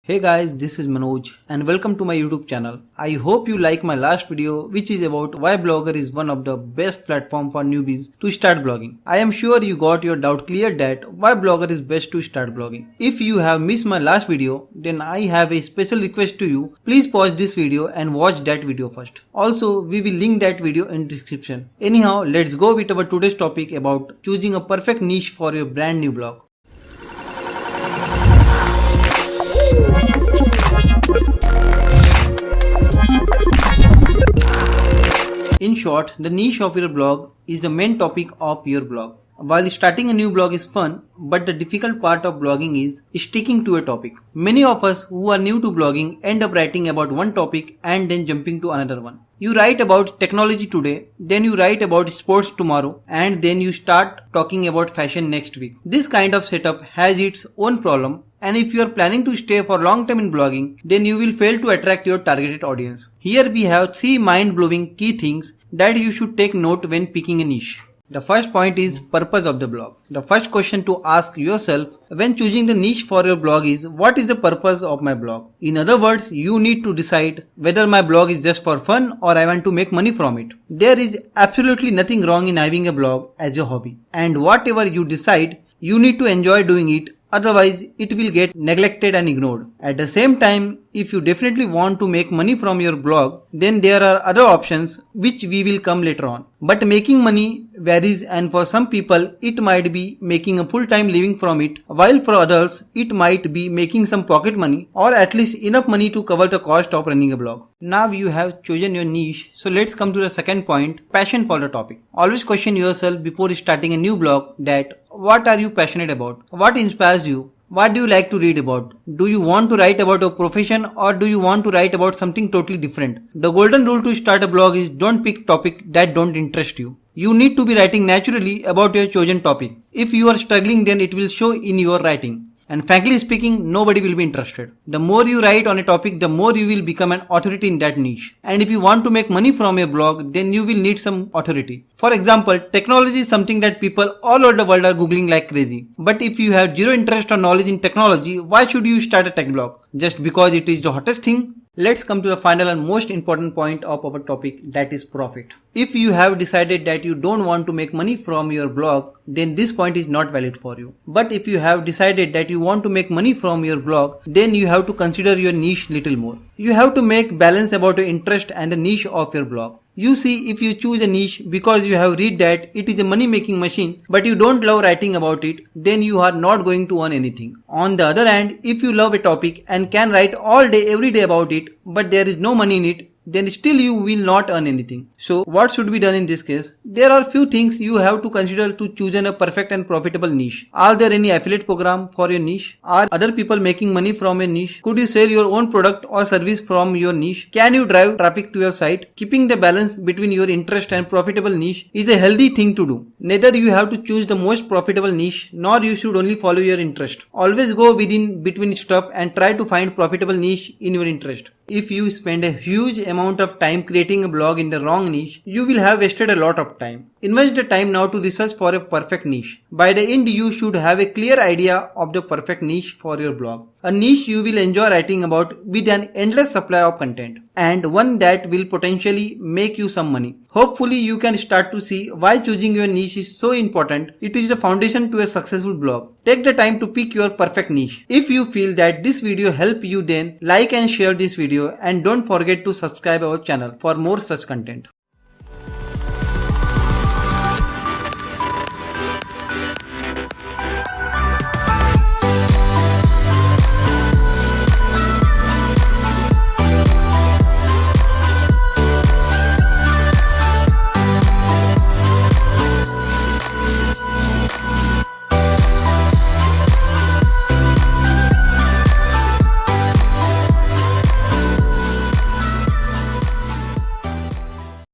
Hey guys, this is Manoj and welcome to my YouTube channel. I hope you like my last video which is about why Blogger is one of the best platform for newbies to start blogging. I am sure you got your doubt cleared that why Blogger is best to start blogging. If you have missed my last video, then I have a special request to you. Please pause this video and watch that video first. Also, we will link that video in description. Anyhow, let's go with our today's topic about choosing a perfect niche for your brand new blog. In short, the niche of your blog is the main topic of your blog. While starting a new blog is fun, but the difficult part of blogging is sticking to a topic. Many of us who are new to blogging end up writing about one topic and then jumping to another one. You write about technology today, then you write about sports tomorrow, and then you start talking about fashion next week. This kind of setup has its own problem, and if you are planning to stay for long time in blogging, then you will fail to attract your targeted audience. Here we have 3 mind-blowing key things that you should take note when picking a niche. The first point is purpose of the blog. The first question to ask yourself when choosing the niche for your blog is, what is the purpose of my blog? In other words, you need to decide whether my blog is just for fun or I want to make money from it. There is absolutely nothing wrong in having a blog as a hobby. And whatever you decide, you need to enjoy doing it. Otherwise, it will get neglected and ignored. At the same time, if you definitely want to make money from your blog, then there are other options which we will come later on. But making money varies, and for some people, it might be making a full-time living from it, while for others, it might be making some pocket money or at least enough money to cover the cost of running a blog. Now you have chosen your niche, so let's come to the second point, passion for the topic. Always question yourself before starting a new blog that what are you passionate about? What inspires you? What do you like to read about? Do you want to write about a profession or do you want to write about something totally different? The golden rule to start a blog is don't pick topics that don't interest you. You need to be writing naturally about your chosen topic. If you are struggling, then it will show in your writing. And frankly speaking, nobody will be interested. The more you write on a topic, the more you will become an authority in that niche. And if you want to make money from your blog, then you will need some authority. For example, technology is something that people all over the world are googling like crazy. But if you have zero interest or knowledge in technology, why should you start a tech blog? Just because it is the hottest thing? Let's come to the final and most important point of our topic, that is profit. If you have decided that you don't want to make money from your blog, then this point is not valid for you. But if you have decided that you want to make money from your blog, then you have to consider your niche little more. You have to make balance about your interest and the niche of your blog. You see, if you choose a niche because you have read that it is a money making machine, but you don't love writing about it, then you are not going to earn anything. On the other hand, if you love a topic and can write all day every day about it, but there is no money in it, then still you will not earn anything. So what should be done in this case? There are few things you have to consider to choose a perfect and profitable niche. Are there any affiliate program for your niche? Are other people making money from a niche? Could you sell your own product or service from your niche? Can you drive traffic to your site? Keeping the balance between your interest and profitable niche is a healthy thing to do. Neither you have to choose the most profitable niche, nor you should only follow your interest. Always go between stuff and try to find profitable niche in your interest. If you spend a huge amount of time creating a blog in the wrong niche, you will have wasted a lot of time. Invest the time now to research for a perfect niche. By the end, you should have a clear idea of the perfect niche for your blog. A niche you will enjoy writing about with an endless supply of content, and one that will potentially make you some money. Hopefully, you can start to see why choosing your niche is so important. It is the foundation to a successful blog. Take the time to pick your perfect niche. If you feel that this video helped you, then like and share this video and don't forget to subscribe our channel for more such content.